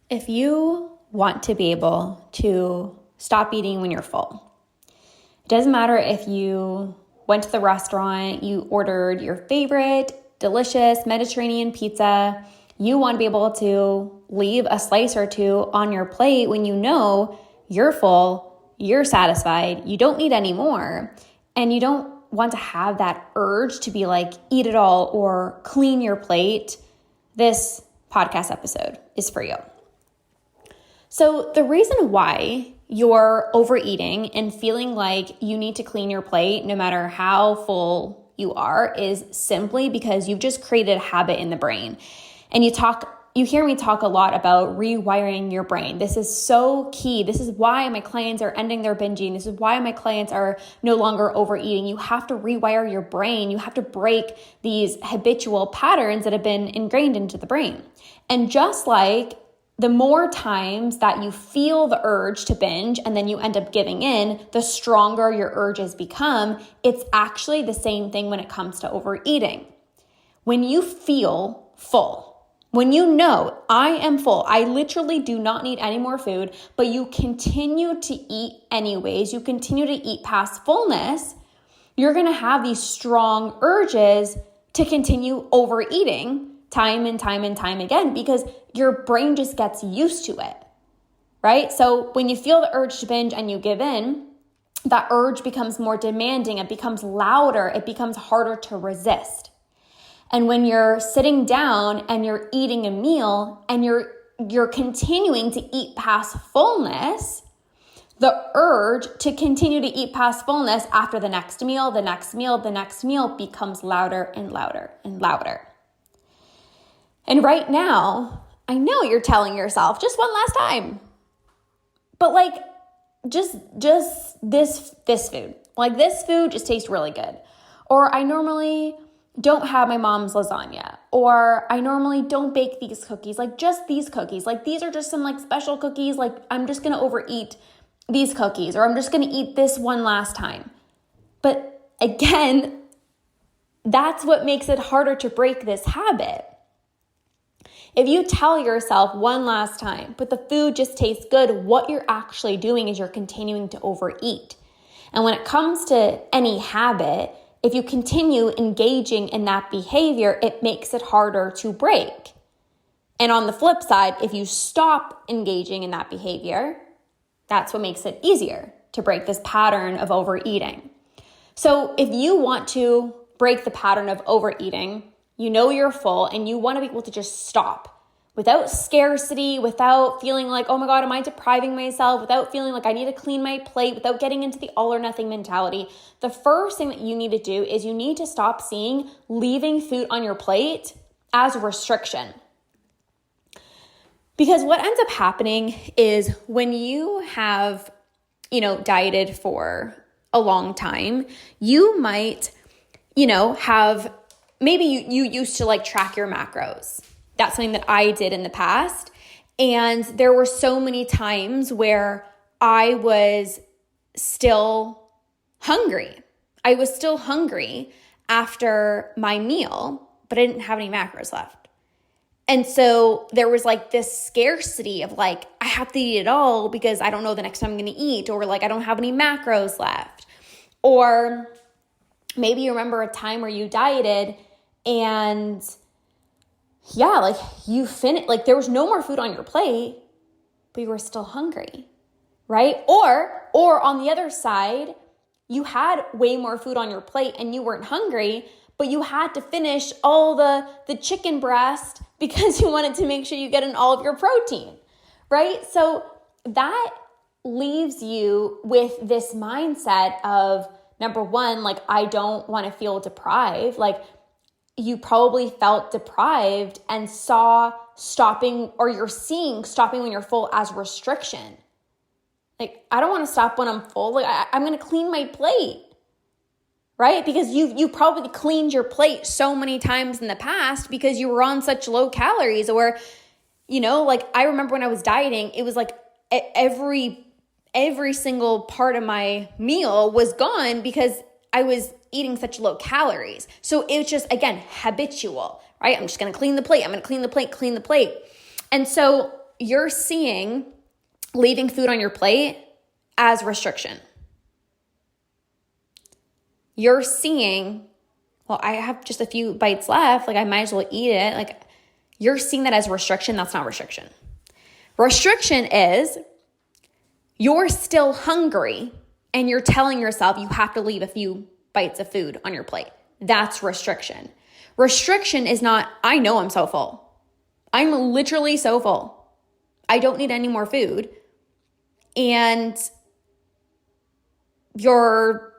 If you want to be able to stop eating when you're full, it doesn't matter if you went to the restaurant, you ordered your favorite delicious Mediterranean pizza, you want to be able to leave a slice or two on your plate when you know you're full, you're satisfied, you don't need any more, and you don't want to have that urge to be like, eat it all or clean your plate. This podcast episode is for you. So the reason why you're overeating and feeling like you need to clean your plate no matter how full you are is simply because you've just created a habit in the brain. And you hear me talk a lot about rewiring your brain. This is so key. This is why my clients are ending their binging. This is why my clients are no longer overeating. You have to rewire your brain. You have to break these habitual patterns that have been ingrained into the brain. And just like the more times that you feel the urge to binge and then you end up giving in, the stronger your urges become. It's actually the same thing when it comes to overeating. When you feel full, when you know I am full, I literally do not need any more food, but you continue to eat anyways, you continue to eat past fullness, you're going to have these strong urges to continue overeating time and time and time again because your brain just gets used to it, right? So when you feel the urge to binge and you give in, that urge becomes more demanding, it becomes louder, it becomes harder to resist. And when you're sitting down and you're eating a meal and you're continuing to eat past fullness, the urge to continue to eat past fullness after the next meal, the next meal, the next meal becomes louder and louder and louder. And right now, I know you're telling yourself, just one last time. But like, just this food. Like this food just tastes really good. Or I normally don't have my mom's lasagna. Or I normally don't bake these cookies. Like just these cookies. Like these are just some like special cookies. Like I'm just going to overeat these cookies. Or I'm just going to eat this one last time. But again, that's what makes it harder to break this habit. If you tell yourself one last time, but the food just tastes good, what you're actually doing is you're continuing to overeat. And when it comes to any habit, if you continue engaging in that behavior, it makes it harder to break. And on the flip side, if you stop engaging in that behavior, that's what makes it easier to break this pattern of overeating. So if you want to break the pattern of overeating, you know you're full and you want to be able to just stop without scarcity, without feeling like, oh my God, am I depriving myself? Without feeling like I need to clean my plate, without getting into the all or nothing mentality. The first thing that you need to do is you need to stop seeing leaving food on your plate as a restriction. Because what ends up happening is when you have, dieted for a long time, you might, have maybe you used to like track your macros. That's something that I did in the past. And there were so many times where I was still hungry. I was still hungry after my meal, but I didn't have any macros left. And so there was like this scarcity of like, I have to eat it all because I don't know the next time I'm going to eat, or like I don't have any macros left. Or maybe you remember a time where you dieted and like you finished, like there was no more food on your plate, but you were still hungry, right? Or on the other side, you had way more food on your plate and you weren't hungry, but you had to finish all the chicken breast because you wanted to make sure you get in all of your protein, right? So that leaves you with this mindset of, number one, like I don't want to feel deprived. Like you probably felt deprived and saw stopping, or you're seeing stopping when you're full as restriction. Like, I don't want to stop when I'm full. Like, I'm going to clean my plate, right? Because you probably cleaned your plate so many times in the past because you were on such low calories. Or, like I remember when I was dieting, it was like every single part of my meal was gone because I was eating such low calories. So it was just, again, habitual, right? I'm just going to clean the plate. I'm going to clean the plate. And so you're seeing leaving food on your plate as restriction. You're seeing, well, I have just a few bites left, like I might as well eat it. Like you're seeing that as restriction. That's not restriction. Restriction is you're still hungry and you're telling yourself you have to leave a few bites of food on your plate. That's restriction. Restriction is not, I know I'm so full. I'm literally so full. I don't need any more food. And you're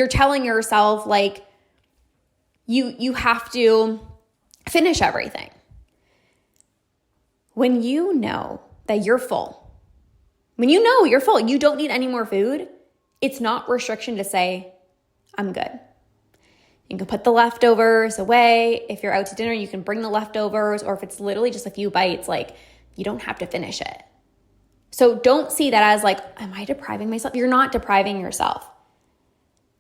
telling yourself like you have to finish everything. When you know that you're full, when you know you're full, you don't need any more food, it's not restriction to say, I'm good. You can put the leftovers away. If you're out to dinner, you can bring the leftovers, or if it's literally just a few bites, like you don't have to finish it. So don't see that as like, am I depriving myself? You're not depriving yourself.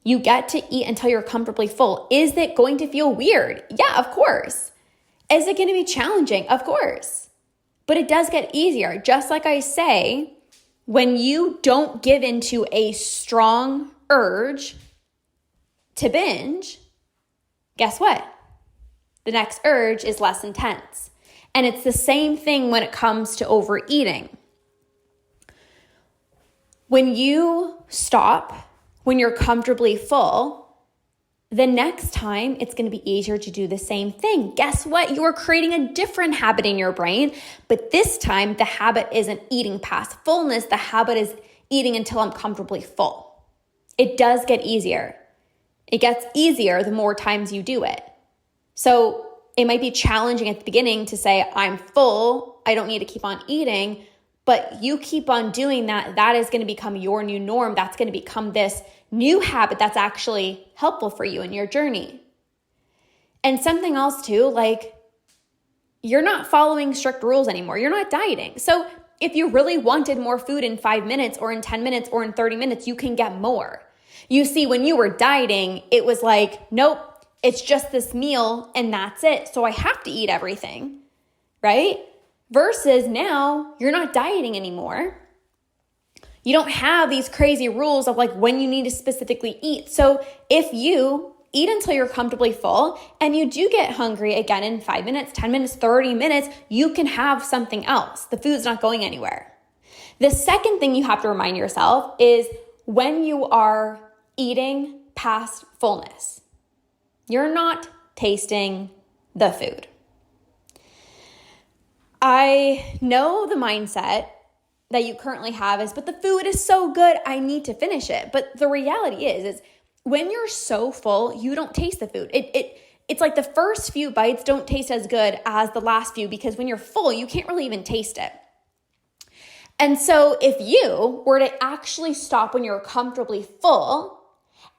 You get to eat until you're comfortably full. Is it going to feel weird? Yeah, of course. Is it going to be challenging? Of course. But it does get easier. Just like I say, when you don't give into a strong urge to binge, guess what? The next urge is less intense. And it's the same thing when it comes to overeating. When you stop, when you're comfortably full, the next time it's going to be easier to do the same thing. Guess what? You're creating a different habit in your brain, but this time the habit isn't eating past fullness. The habit is eating until I'm comfortably full. It does get easier. It gets easier the more times you do it. So it might be challenging at the beginning to say, I'm full, I don't need to keep on eating, but you keep on doing that. That is going to become your new norm. That's going to become this new habit that's actually helpful for you in your journey. And something else too, like you're not following strict rules anymore. You're not dieting. So if you really wanted more food in 5 minutes or in 10 minutes or in 30 minutes, you can get more. You see, when you were dieting, it was like, nope, it's just this meal and that's it. So I have to eat everything, right? Versus now, you're not dieting anymore. You don't have these crazy rules of like when you need to specifically eat. So if you eat until you're comfortably full and you do get hungry again in 5 minutes, 10 minutes, 30 minutes, you can have something else. The food's not going anywhere. The second thing you have to remind yourself is when you are eating past fullness, you're not tasting the food. I know the mindset that you currently have is, but the food is so good, I need to finish it. But the reality is when you're so full, you don't taste the food. It's like the first few bites don't taste as good as the last few because when you're full, you can't really even taste it. And so if you were to actually stop when you're comfortably full,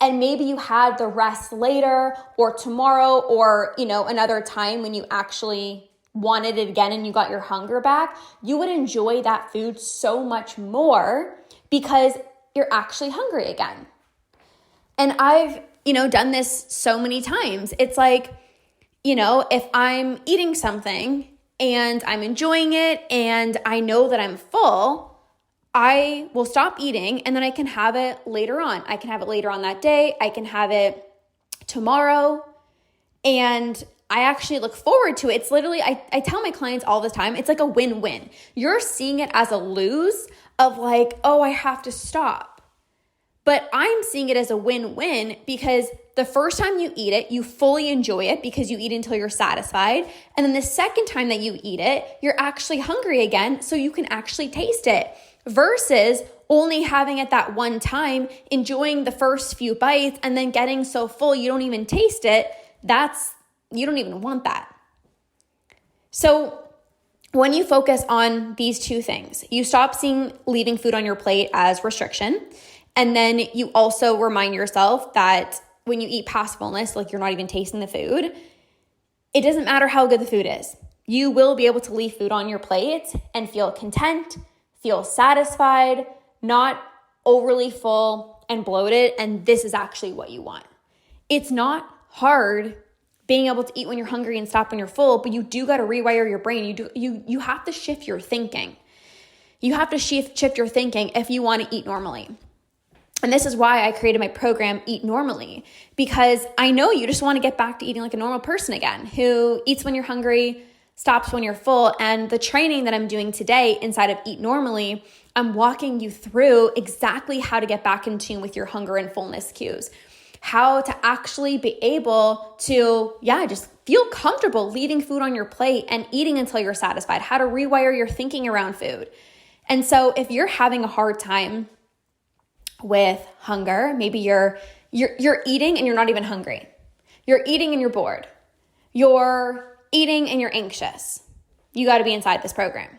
and maybe you had the rest later or tomorrow or, another time when you actually wanted it again and you got your hunger back, you would enjoy that food so much more because you're actually hungry again. And I've, done this so many times. It's like, if I'm eating something and I'm enjoying it and I know that I'm full, I will stop eating and then I can have it later on. I can have it later on that day. I can have it tomorrow. And I actually look forward to it. It's literally, I tell my clients all the time, it's like a win-win. You're seeing it as a lose of like, oh, I have to stop. But I'm seeing it as a win-win because the first time you eat it, you fully enjoy it because you eat until you're satisfied. And then the second time that you eat it, you're actually hungry again, so you can actually taste it. Versus only having it that one time, enjoying the first few bites, and then getting so full you don't even taste it. You don't even want that. So when you focus on these two things, you stop seeing leaving food on your plate as restriction. And then you also remind yourself that when you eat past fullness, like you're not even tasting the food, it doesn't matter how good the food is. You will be able to leave food on your plate and feel content, feel satisfied, not overly full and bloated. And this is actually what you want. It's not hard being able to eat when you're hungry and stop when you're full, but you do got to rewire your brain. You have to shift your thinking. You have to shift your thinking if you want to eat normally. And this is why I created my program, Eat Normally, because I know you just want to get back to eating like a normal person again, who eats when you're hungry, stops when you're full. And the training that I'm doing today inside of Eat Normally, I'm walking you through exactly how to get back in tune with your hunger and fullness cues, how to actually be able to, just feel comfortable leaving food on your plate and eating until you're satisfied, how to rewire your thinking around food. And so if you're having a hard time with hunger, maybe you're eating and you're not even hungry. You're eating and you're bored. You're eating and you're anxious. You got to be inside this program.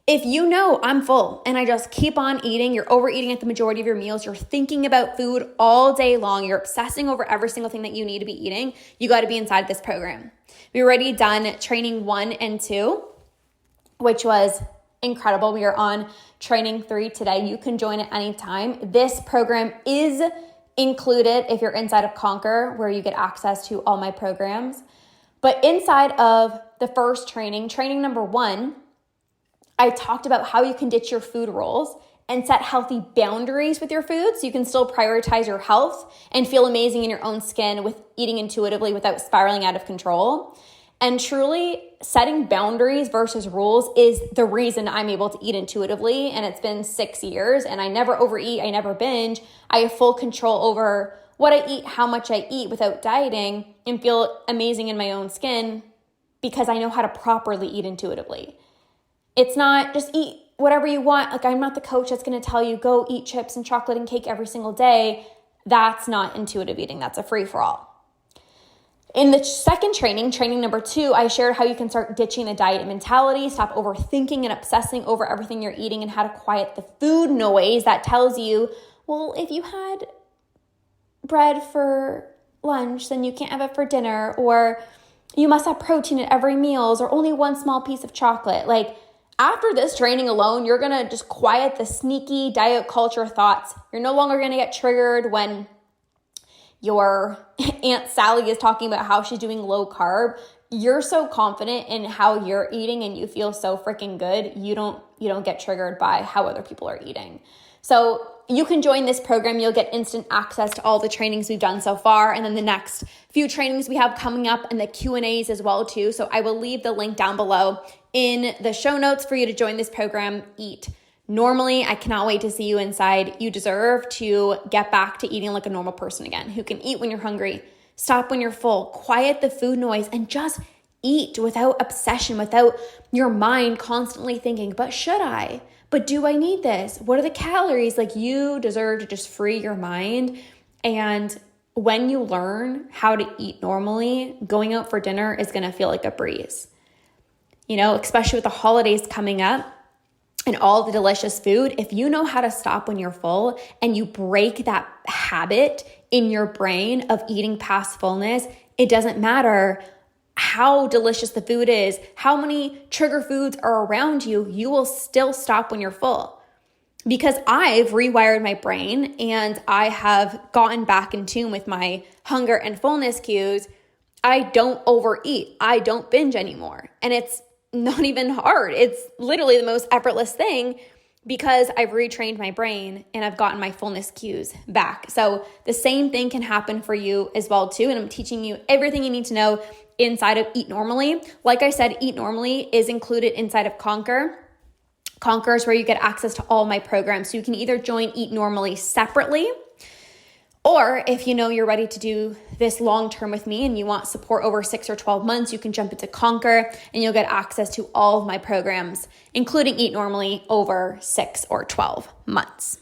If you know I'm full and I just keep on eating, you're overeating at the majority of your meals, you're thinking about food all day long, you're obsessing over every single thing that you need to be eating, you got to be inside this program. We already done training 1 and 2, which was incredible. We are on training 3 today. You can join at any time. This program is included if you're inside of Conquer, where you get access to all my programs. But inside of the first training number 1, I talked about how you can ditch your food rules and set healthy boundaries with your food so you can still prioritize your health and feel amazing in your own skin with eating intuitively without spiraling out of control. And truly, setting boundaries versus rules is the reason I'm able to eat intuitively. And it's been 6 years and I never overeat, I never binge. I have full control over what I eat, how much I eat without dieting, and feel amazing in my own skin because I know how to properly eat intuitively. It's not just eat whatever you want. Like, I'm not the coach that's going to tell you go eat chips and chocolate and cake every single day. That's not intuitive eating. That's a free-for-all. In the second training number 2, I shared how you can start ditching the diet mentality, stop overthinking and obsessing over everything you're eating, and how to quiet the food noise that tells you, well, if you had bread for lunch, then you can't have it for dinner, or you must have protein at every meal, or only one small piece of chocolate. Like, after this training alone, you're going to just quiet the sneaky diet culture thoughts. You're no longer going to get triggered when your Aunt Sally is talking about how she's doing low carb. You're so confident in how you're eating and you feel so freaking good. You don't get triggered by how other people are eating. So you can join this program. You'll get instant access to all the trainings we've done so far. And then the next few trainings we have coming up and the Q&As as well too. So I will leave the link down below in the show notes for you to join this program, Eat Normally. I cannot wait to see you inside. You deserve to get back to eating like a normal person again, who can eat when you're hungry, stop when you're full, quiet the food noise, and just eat without obsession, without your mind constantly thinking, but should I? But do I need this? What are the calories? Like, you deserve to just free your mind. And when you learn how to eat normally, going out for dinner is going to feel like a breeze. You know, especially with the holidays coming up and all the delicious food, if you know how to stop when you're full and you break that habit in your brain of eating past fullness, it doesn't matter how delicious the food is, how many trigger foods are around you, you will still stop when you're full. Because I've rewired my brain and I have gotten back in tune with my hunger and fullness cues. I don't overeat. I don't binge anymore. And it's not even hard. It's literally the most effortless thing because I've retrained my brain and I've gotten my fullness cues back. So the same thing can happen for you as well too. And I'm teaching you everything you need to know inside of Eat Normally. Like I said, Eat Normally is included inside of Conquer. Conquer is where you get access to all my programs. So you can either join Eat Normally separately, or if you know you're ready to do this long term with me and you want support over 6 or 12 months, you can jump into Conquer and you'll get access to all of my programs, including Eat Normally over 6 or 12 months.